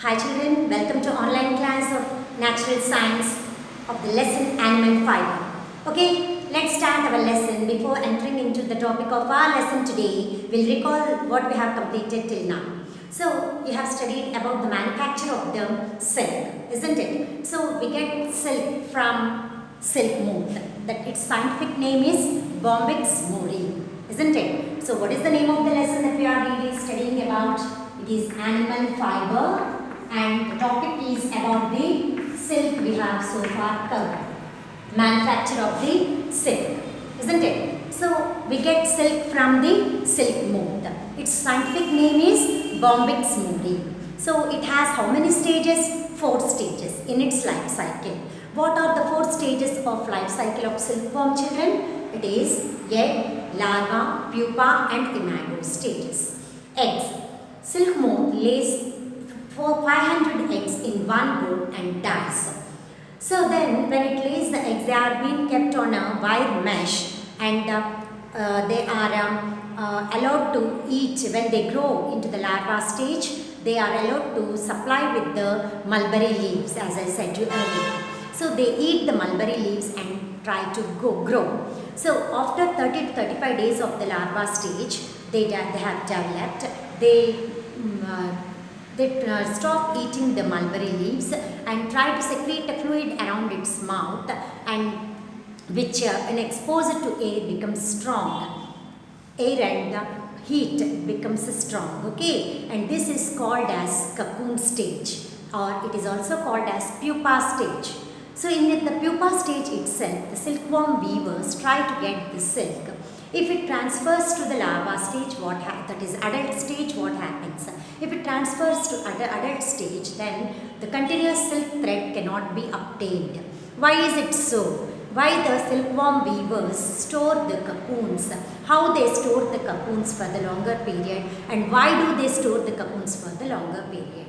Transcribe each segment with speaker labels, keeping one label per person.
Speaker 1: Hi children, welcome to online class of Natural Science of the lesson Animal Fiber. Okay, let's start our lesson. Before entering into the topic of our lesson today, we'll recall what we have completed till now. So, you have studied about the manufacture of the silk, isn't it? So, we get silk from silk moth. That its scientific name is Bombyx mori, isn't it? So, what is the name of the lesson that we are really studying about? It is animal fiber. And the topic is about the silk we have so far covered. Manufacture of the silk, isn't it? So, we get silk from the silk moth. Its scientific name is Bombyx mori. So, it has how many stages? 4 stages in its life cycle. What are the 4 stages of life cycle of silkworm, children? It is egg, larva, pupa and imago stages. Eggs. Silk moth lays 500 eggs in one row and dies. So then when it lays the eggs, they are being kept on a wire mesh and they are allowed to eat when they grow into the larva stage. They are allowed to supply with the mulberry leaves, as I said to you earlier. So they eat the mulberry leaves and try to grow. So after 30 to 35 days of the larva stage, they have developed. They stop eating the mulberry leaves and try to secrete a fluid around its mouth, and which when exposed to air becomes strong. Air and heat becomes strong, okay, and this is called as cocoon stage, or it is also called as pupa stage. So in the pupa stage itself, the silkworm weavers try to get the silk. If it transfers to the larva stage, that is adult stage, what happens? If it transfers to adult stage, then the continuous silk thread cannot be obtained. Why is it so? Why the silkworm weavers store the cocoons? How they store the cocoons for the longer period, and why do they store the cocoons for the longer period?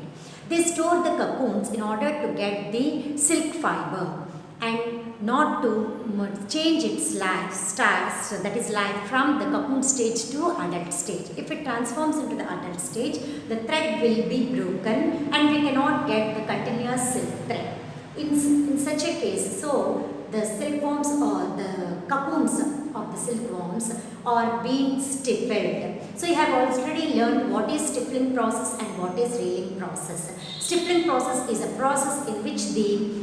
Speaker 1: They store the cocoons in order to get the silk fiber and not to change its lifestyle, so that is life from the cocoon stage to adult stage. If it transforms into the adult stage, the thread will be broken and we cannot get the continuous silk thread. In such a case, so the silkworms or the cocoons of the silkworms are being stifled. So you have already learned what is stiffling process and what is reeling process. Stiffling process is a process in which the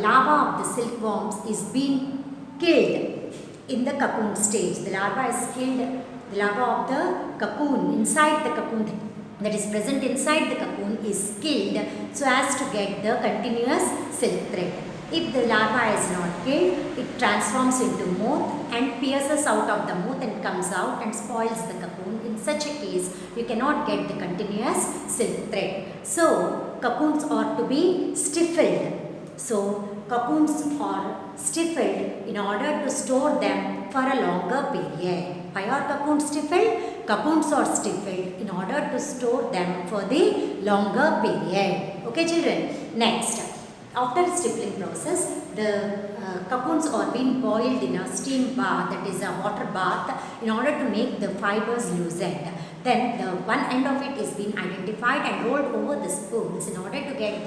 Speaker 1: larva of the silkworms is being killed in the cocoon stage. The larva is killed, the larva of the cocoon inside the cocoon that is present inside the cocoon is killed so as to get the continuous silk thread. If the larva is not killed, it transforms into moth and pierces out of the moth and comes out and spoils the cocoon. In such a case, you cannot get the continuous silk thread. So, cocoons are to be stifled. So, cocoons are stifled in order to store them for a longer period. Why are cocoons stifled? Cocoons are stifled in order to store them for the longer period. Okay, children? Next. After the stiffling process, the cocoons are being boiled in a steam bath, that is a water bath, in order to make the fibers loosened. Then the one end of it is being identified and rolled over the spools in order to get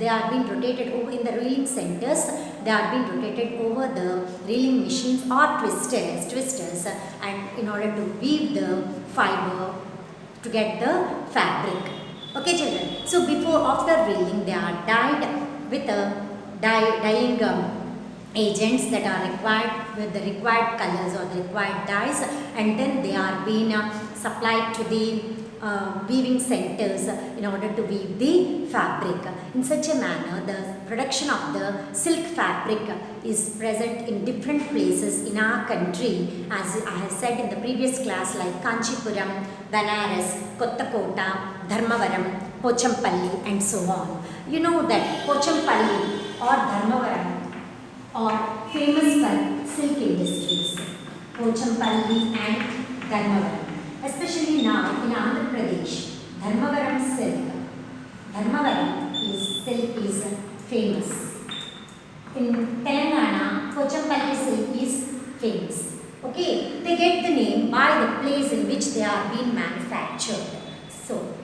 Speaker 1: they are being rotated over in the reeling centers. They are being rotated over the reeling machines or twisters, and in order to weave the fiber to get the fabric. Okay, children. So after reeling, they are dyed with dyeing agents that are required with the required colors or the required dyes, and then they are being supplied to the weaving centers in order to weave the fabric. In such a manner, the production of the silk fabric is present in different places in our country, as I have said in the previous class, like Kanchipuram, Banaras, Kottakota, Dharmavaram, Pochampalli and so on. You know that Pochampalli or Dharmavaram are famous for silk industries. Pochampalli and Dharmavaram. Especially now in Andhra Pradesh, Dharmavaram silk. Dharmavaram silk is famous. In Telangana, Pochampalli silk is famous. Okay, they get the name by the place in which they are being manufactured. So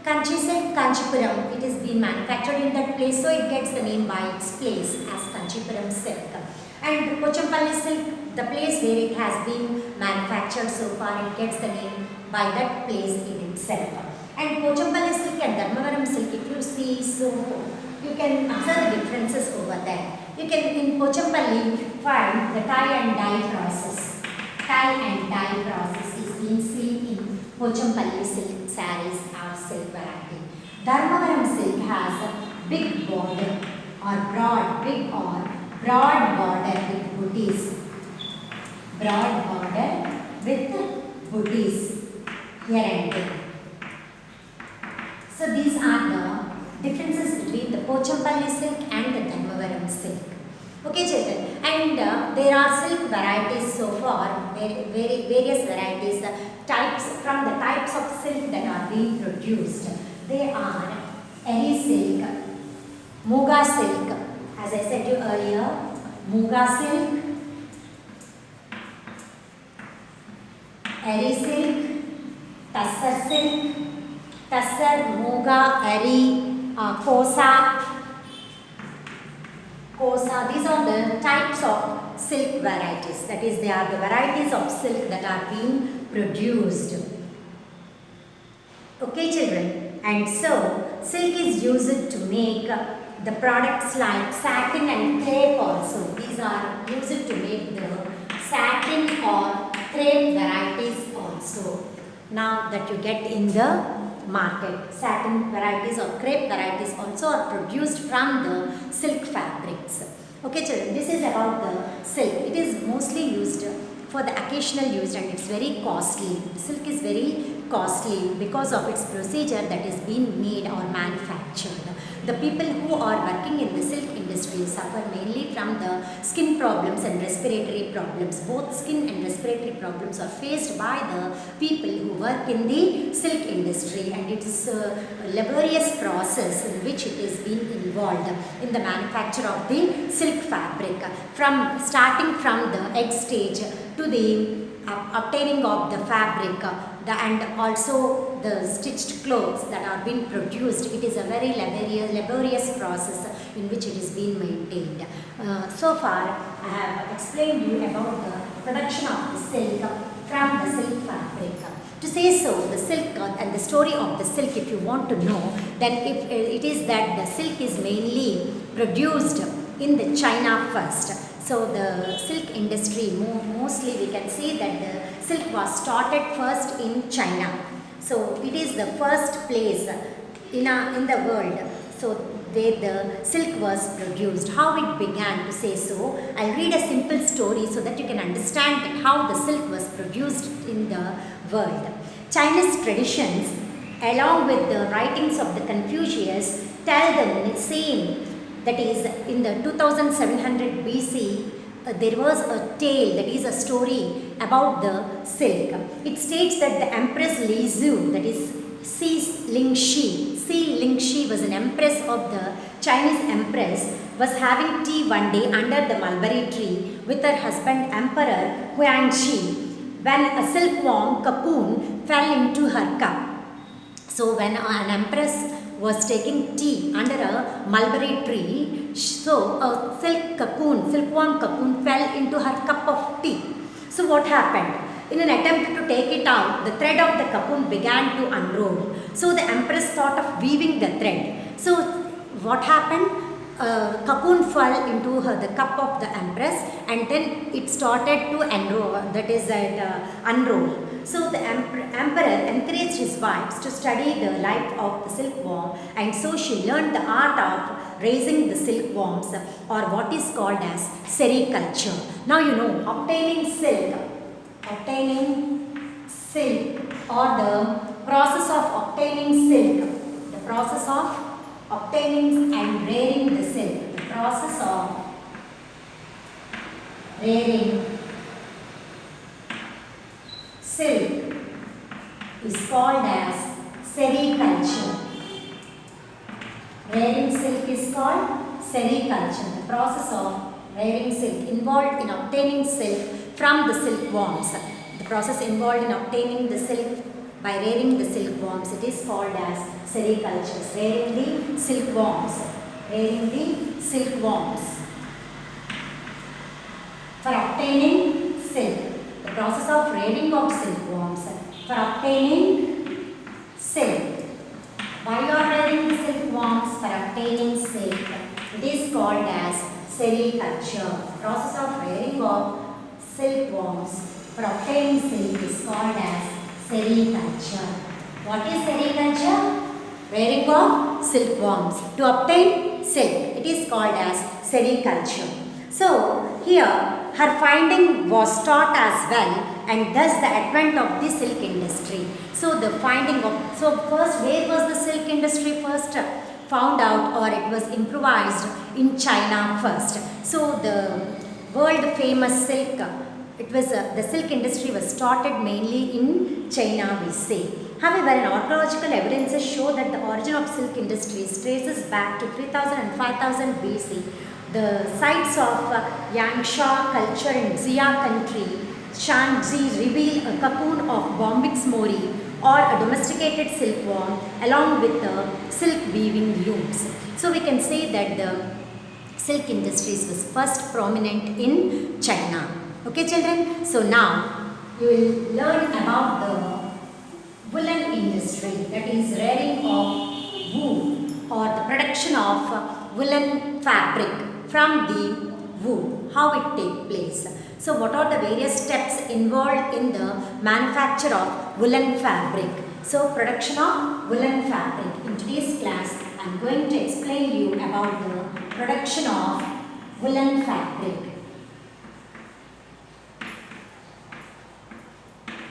Speaker 1: Kanchi silk Kanchipuram, it is being manufactured in that place, so it gets the name by its place as Kanchipuram silk. And Pochampalli silk, the place where it has been manufactured so far, it gets the name by that place in itself. And Pochampalli silk and Dharmavaram silk, if you see, so you can observe the differences over there. You can in Pochampalli find the tie and dye process. Tie and dye process is being seen in Pochampalli silk sarees or silk variety. Dharmavaram silk has a big border or broad border with booties. Broad border with booties here and there. So these are the differences between the Pochampalli silk and the Dharmavaram silk. Okay, children, and there are silk varieties so far, various varieties, types from the types of silk that are being produced. They are Eri silk, Muga silk, as I said to you earlier, Muga silk, Eri silk, Tassar silk, Tassar, Muga, Eri, Kosa. These are the types of silk varieties. That is, they are the varieties of silk that are being produced. Okay, children. And so, silk is used to make the products like satin and crepe also. These are used to make the satin or crepe varieties also. Now that you get in the market, satin varieties or crepe varieties also are produced from the silk fabrics. Okay, children, this is about the silk. It is mostly used for the occasional use and it's very costly. Silk is very costly because of its procedure that is being made or manufactured. The people who are working in the silk industry suffer mainly from the skin problems and respiratory problems. Both skin and respiratory problems are faced by the people who work in the silk industry, and it is a laborious process in which it is being involved in the manufacture of the silk fabric, from starting from the egg stage to the obtaining of the fabric and also the stitched clothes that are being produced. It is a very laborious process in which it is being maintained. So far I have explained you about the production of the silk from the silk fabric. To say so, the silk and the story of the silk, if you want to know, then if it is that the silk is mainly produced in the China first. So the silk industry, mostly we can say that the silk was started first in China. So it is the first place in the world. So where the silk was produced. How it began, to say so, I'll read a simple story so that you can understand that how the silk was produced in the world. Chinese traditions, along with the writings of the Confucius, tell the same. That is, in the 2700 BC, there was a tale, that is a story about the silk. It states that the Empress Li Zhu, that is Si Lingxi was an empress of the Chinese empress, was having tea one day under the mulberry tree with her husband Emperor Huangxi when a silkworm cocoon fell into her cup. So when an empress was taking tea under a mulberry tree, so a silkworm cocoon fell into her cup of tea. So what happened? In an attempt to take it out, the thread of the cocoon began to unroll. So the empress thought of weaving the thread. So what happened? Cocoon fell into the cup of the empress, and then it started to unroll. So the emperor encouraged his wives to study the life of the silkworm, and so she learned the art of raising the silkworms, or what is called as sericulture. Now you know, obtaining silk or the process of obtaining silk, the process of obtaining and rearing the silk, the process of rearing silk is called as sericulture. Rearing silk is called sericulture. The process of rearing silk involved in obtaining silk from the silkworms. The process involved in obtaining the silk by rearing the silkworms. It is called as sericulture. Rearing the silkworms. Rearing the silkworms. For obtaining silk. The process of rearing of silkworms. For obtaining silk. Why you are rearing the silkworms? For obtaining silk. It is called as sericulture. Process of rearing of silkworms for obtaining silk is called as sericulture. What is sericulture? Rearing of silkworms to obtain silk. It is called as sericulture. So here her finding was taught as well, and thus the advent of the silk industry. So the finding of, so first where was the silk industry first found out, or it was improvised in China first. So the world famous silk, it was the silk industry was started mainly in China, we say. However, archaeological evidences show that the origin of silk industries traces back to 3000 and 5000 BC. The sites of Yangsha culture in Xia country, Shanxi, reveal a cocoon of Bombyx mori or a domesticated silkworm along with the silk weaving looms. So we can say that the silk industries was first prominent in China. Okay children, so now you will learn about the woolen industry, that is rearing of wool or the production of woolen fabric from the wool, how it take place. So what are the various steps involved in the manufacture of woolen fabric? So production of woolen fabric. In today's class, I am going to explain you about the production of woolen fabric.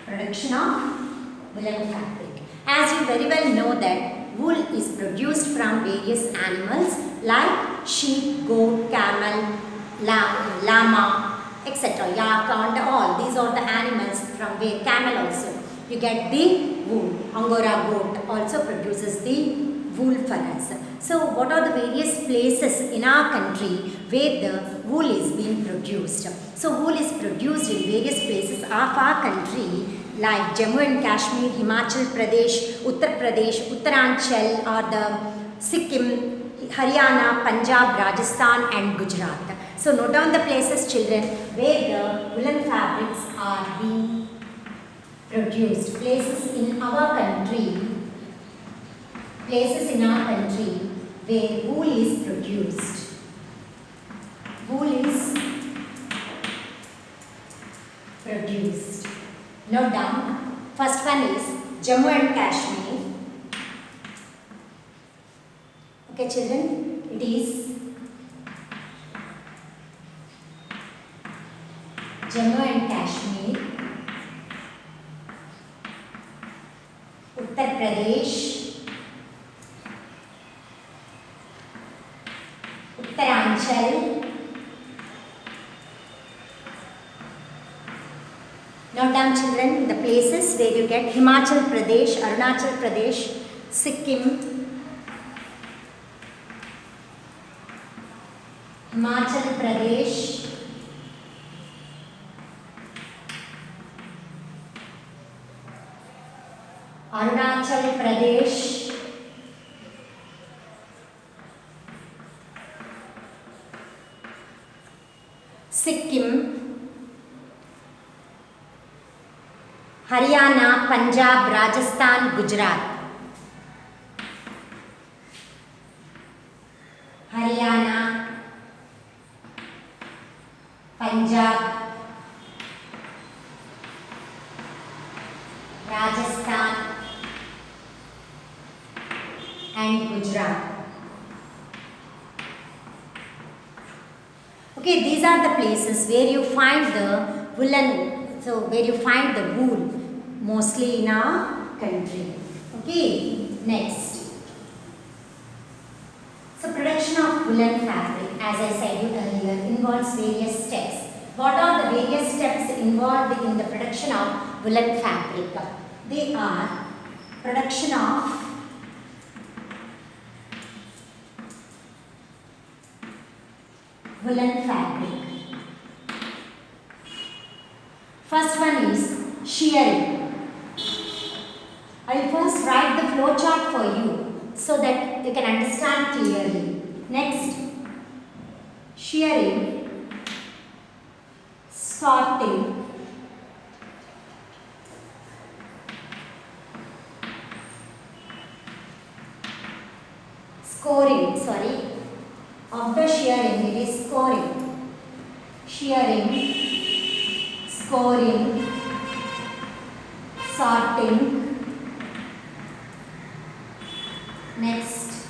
Speaker 1: Production of woolen fabric. As you very well know that wool is produced from various animals like sheep, goat, camel, llama, etc. Yak and all. These are the animals from where camel also. You get the wool. Angora goat also produces the wool for us. So what are the various places in our country where the wool is being produced? So wool is produced in various places of our country like Jammu and Kashmir, Himachal Pradesh, Uttar Pradesh, Uttaranchal or the Sikkim, Haryana, Punjab, Rajasthan and Gujarat. So note down the places children where the woolen fabrics are being produced. Places in our country. Places in our country where wool is produced. Wool is produced. Note down. First one is Jammu and Kashmir. Okay children, it is Jammu and Kashmir, Uttar Pradesh, Uttaranchal. Note down children the places where you get Himachal Pradesh, Arunachal Pradesh, Sikkim, Himachal Pradesh, Arunachal Pradesh, Sikkim, Haryana, Punjab, Rajasthan, Gujarat. Haryana, Punjab, Rajasthan and Gujarat. Okay, these are the places where you find the woolen, so where you find the wool mostly in our country. Okay, next. So production of woolen fabric, as I said you earlier, involves various steps. What are the various steps involved in the production of woolen fabric? They are production of woolen fabric. First one is shearing. flow chart for you so that you can understand clearly. Next, shearing, sorting, scoring, after shearing it is scoring, shearing, scoring, sorting, next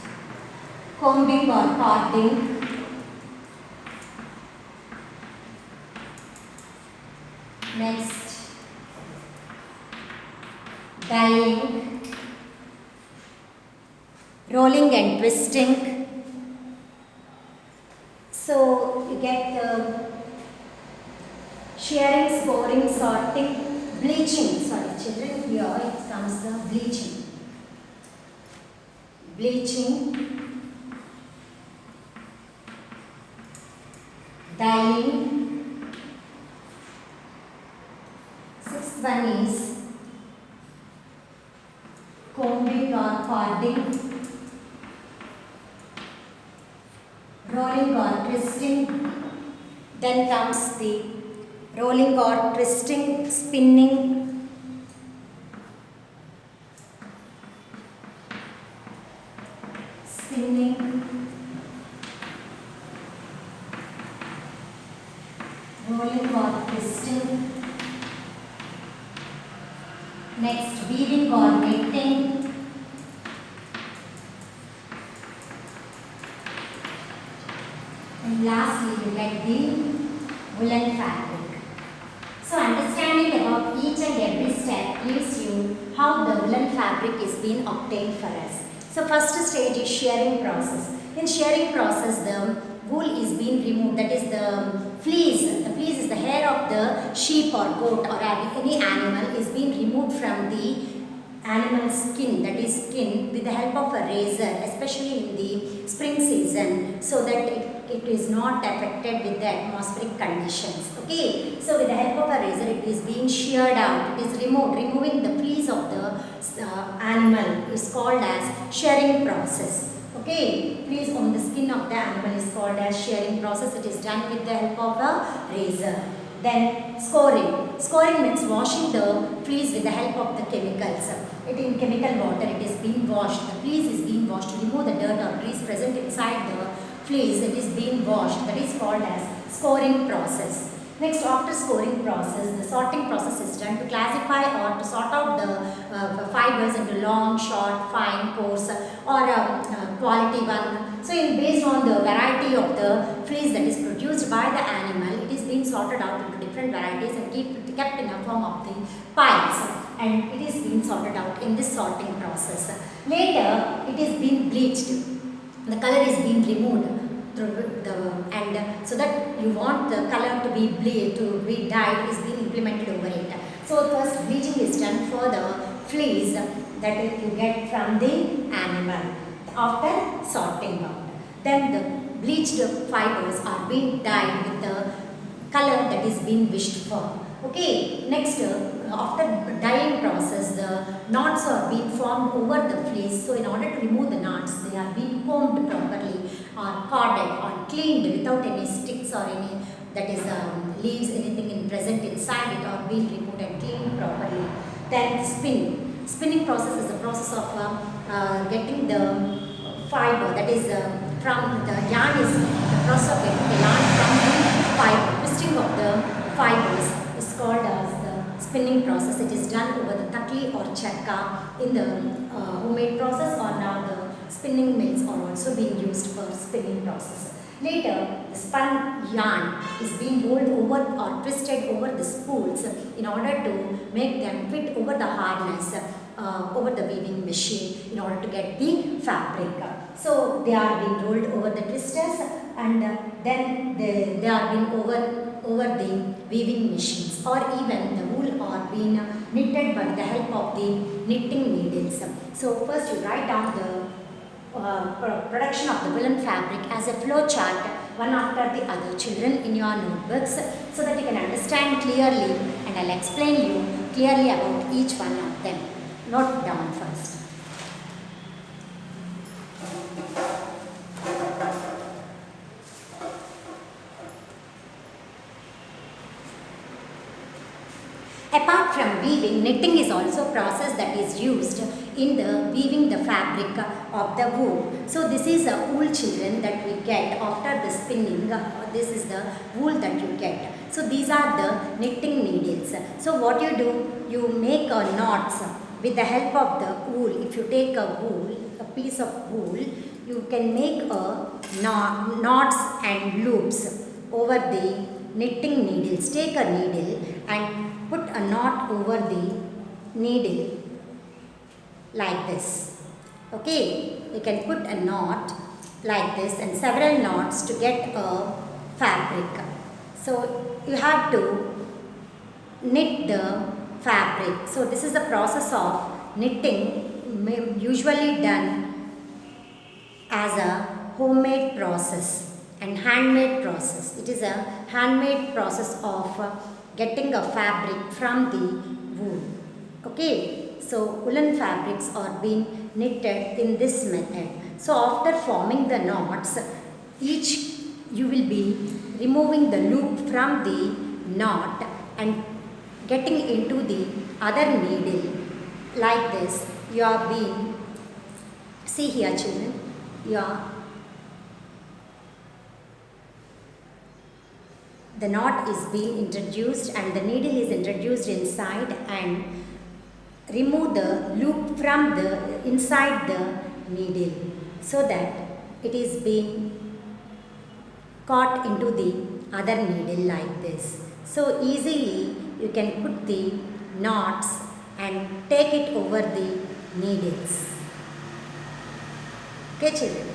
Speaker 1: combing or carding, next dyeing, rolling and twisting. So you get the shearing, scoring, sorting, bleaching. Children, here it comes the bleaching. Bleaching, dyeing. Sixth one is combing or carding, rolling or twisting. Then comes the rolling or twisting, spinning, rolling or twisting. Next, weaving or knitting. And lastly, you get the woolen fabric. So understanding about each and every step gives you how the woolen fabric is being obtained for us. So first stage is shearing process. In shearing process, the wool is being removed, that is the fleece. The fleece is the hair of the sheep or goat or any animal is being removed from the animal skin, that is skin, with the help of a razor, especially in the spring season, so that it is not affected with the atmospheric conditions. Okay, so with the help of a razor it is being sheared out, it is removed. Removing the fleece of the animal is called as shearing process. Okay, fleece on the skin of the animal is called as shearing process. It is done with the help of a razor. Then scoring. Scoring means washing the fleece with the help of the chemicals. In chemical water it is being washed. The fleece is being washed to remove the dirt or grease present inside the fleece. It is being washed. That is called as scoring process. Next, after scoring process, the sorting process is done to classify or to sort out the fibers into long, short, fine, coarse or quality one. So based on the variety of the fleece that is produced by the animal, it is being sorted out into different varieties and kept in a form of the piles, and it is being sorted out in this sorting process. Later, it is being bleached. The color is being removed and so that you want the color to be dyed is being implemented over it. So first bleaching is done for the fleece that you get from the animal after sorting out. Then the bleached fibers are being dyed with the color that is being wished for. Okay, next after dyeing process, the knots are being formed over the fleece. So in order to remove the knots, they are being combed properly or corded or cleaned without any sticks or any leaves, anything present inside it, or being removed and cleaned properly. Then spinning. Spinning process is the process of getting the fiber, that is from the yarn is the process of getting the yarn from the fiber. Twisting of the fibers is called as the spinning process. It is done over the takli or charka in the homemade process, or now the spinning mills are also being used for spinning process. Later, the spun yarn is being rolled over or twisted over the spools in order to make them fit over the harness, over the weaving machine in order to get the fabric. So they are being rolled over the twisters, and then they are being over the weaving machines, or even the wool are being knitted by the help of the knitting needles. So first you write down the production of the woolen fabric as a flow chart, one after the other, children, in your notebooks, so that you can understand clearly, and I'll explain you clearly about each one of them. Note down first. Apart from weaving, knitting is also a process that is used in the weaving the fabric of the wool. So this is a wool, children, that we get after the spinning. This is the wool that you get. So these are the knitting needles. So what you do, you make knots with the help of the wool. If you take a piece of wool, you can make knots and loops over the knitting needles. Take a needle and put a knot over the needle like this. Okay, you can put a knot like this and several knots to get a fabric. So you have to knit the fabric. So this is the process of knitting, usually done as a homemade process and handmade process. It is a handmade process of getting a fabric from the wool. Okay, so woolen fabrics are being knitted in this method. So after forming the knots, each you will be removing the loop from the knot and getting into the other needle like this. You are being, see here children, the knot is being introduced and the needle is introduced inside, and remove the loop from the inside the needle so that it is being caught into the other needle like this. So easily you can put the knots and take it over the needles. Okay children.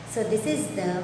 Speaker 1: So this is the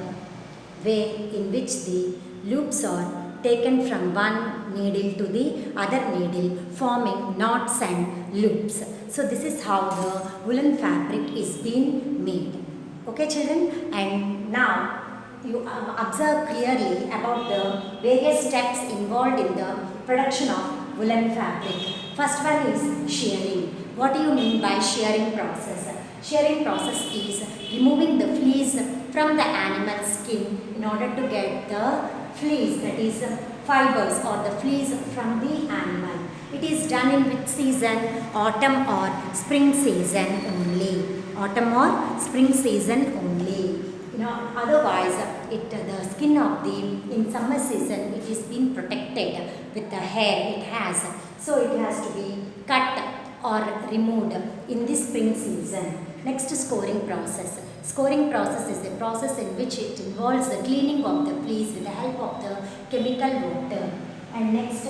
Speaker 1: way in which the loops are taken from one needle to the other needle, forming knots and loops. So this is how the woolen fabric is being made. Okay children, and now you observe clearly about the various steps involved in the production of woolen fabric. First one is shearing. What do you mean by shearing process? Shearing process is removing the fleece from the animal skin in order to get the fleece, that is fibers or the fleece from the animal. It is done in which season? Autumn or spring season only. Autumn or spring season only. Otherwise the skin of in summer season it is being protected with the hair it has. So it has to be cut or removed in the spring season. Next, scoring process. Scoring process is the process in which it involves the cleaning of the fleece with the help of the chemical water. And next,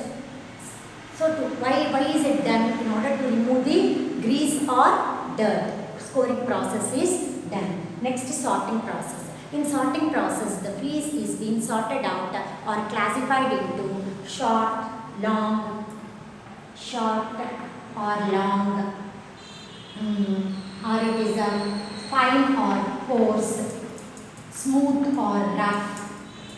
Speaker 1: why is it done? In order to remove the grease or dirt. Scoring process is done. Next, sorting process. In sorting process, the fleece is being sorted out or classified into short or long, or it is fine or coarse, smooth or rough.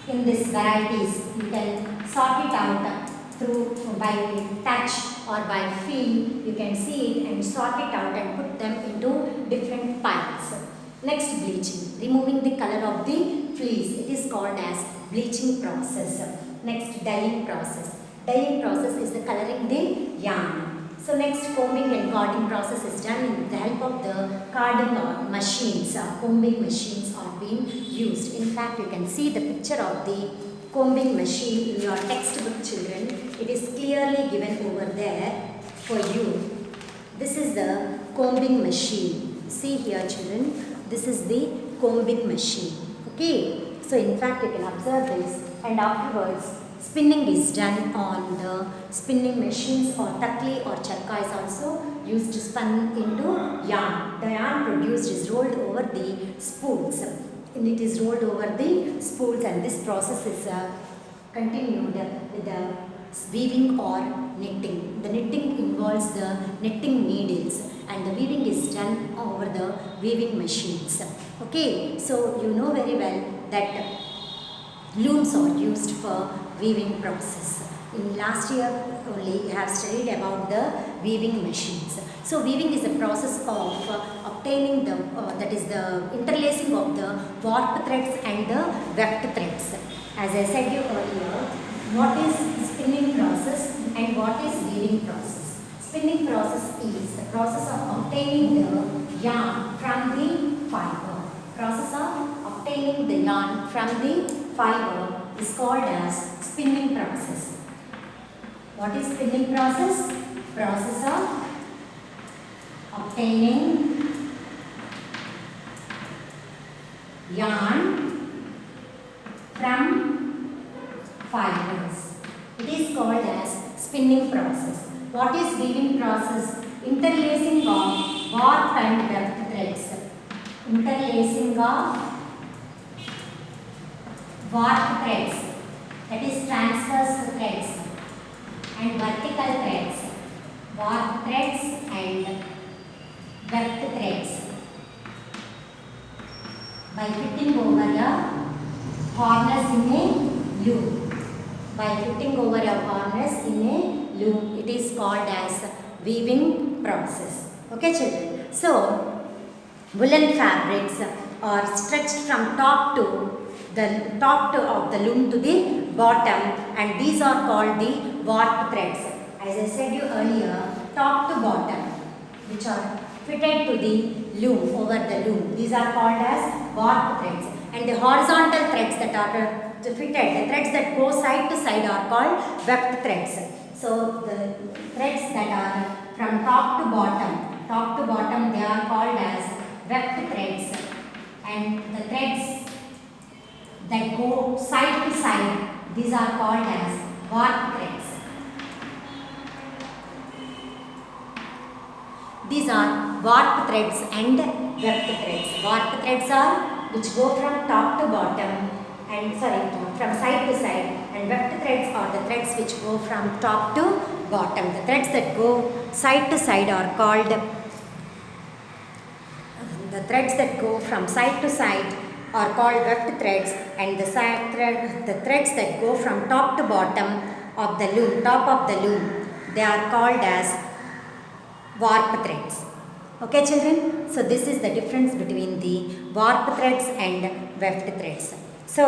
Speaker 1: In these varieties, you can sort it out through by touch or by feel. You can see it and sort it out and put them into different piles. Next, bleaching. Removing the color of the fleece. It is called as bleaching process. Next, dyeing process. Dyeing process is the coloring the yarn. So next, combing and carding process is done with the help of the carding machines. Combing machines are being used. In fact, you can see the picture of the combing machine in your textbook, children. It is clearly given over there for you. This is the combing machine. See here, children. This is the combing machine. Okay. So in fact, you can observe this, and afterwards spinning is done on the spinning machines, or takli or charka is also used to spun into yarn. The yarn produced is rolled over the spools, and it is rolled over the spools, and this process is continued with the weaving or knitting. The knitting involves the knitting needles, and the weaving is done over the weaving machines. Okay, so you know very well that looms are used for weaving process. In last year only you have studied about the weaving machines. So weaving is a process of obtaining the that is the interlacing of the warp threads and the weft threads. As I said you earlier, What is spinning process and what is weaving process? Spinning process is the process of obtaining the yarn from the fiber. Process of obtaining the yarn from the fiber is called as spinning process. What is spinning process? Process of obtaining yarn from fibers. It is called as spinning process. What is weaving process? Interlacing of warp and weft threads. Interlacing of warp threads, that is transverse threads and vertical threads. Warp threads and weft threads by fitting over a harness in a loom. By fitting over a harness in a loom, it is called as weaving process. Okay, children. So, woolen fabrics are stretched from top of the loom to the bottom, and these are called the warp threads. As I said you earlier, top to bottom, which are fitted to the loom, over the loom. These are called as warp threads. And the horizontal threads that are fitted, the threads that go side to side are called weft threads. So the threads that are from top to bottom, they are called as weft threads. And the threads that go side to side, these are called as warp threads. These are warp threads and weft threads. Warp threads are which go from top to bottom and from side to side, and weft threads are the threads which go from top to bottom. The threads that go side to side are called weft threads, and the threads that go from top to bottom of the loom, they are called as warp threads. Okay, children? So this is the difference between the warp threads and weft threads. So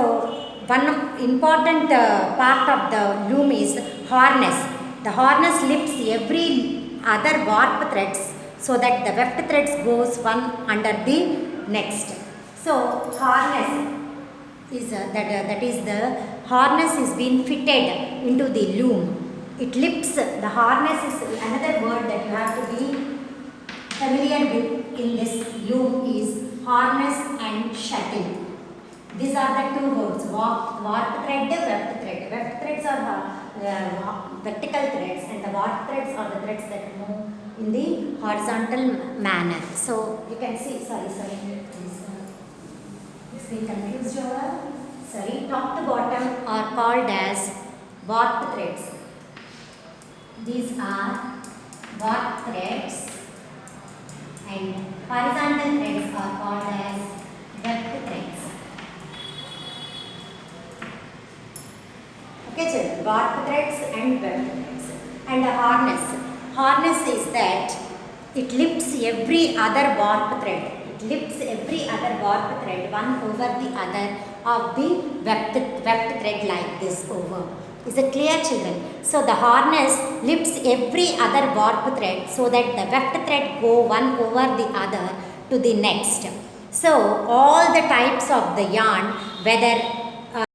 Speaker 1: one important part of the loom is harness. The harness lifts every other warp threads so that the weft threads goes one under the next. So harness is harness is being fitted into the loom. It lifts. The harness is another word that you have to be familiar with in this loom is harness and shuttle. These are the two words, warp thread, weft thread. Weft threads are vertical threads, and the warp threads are the threads that move in the horizontal manner. So you can see, it's been confused over. Top to bottom are called as warp threads. These are warp threads, and horizontal threads are called as weft threads. Okay, children, warp threads and weft threads. And a harness. Harness is that it lifts every other warp thread. It lifts every other warp thread one over the other of the weft thread like this over. Is it clear, children? So the harness lifts every other warp thread so that the weft thread go one over the other to the next. So all the types of the yarn, whether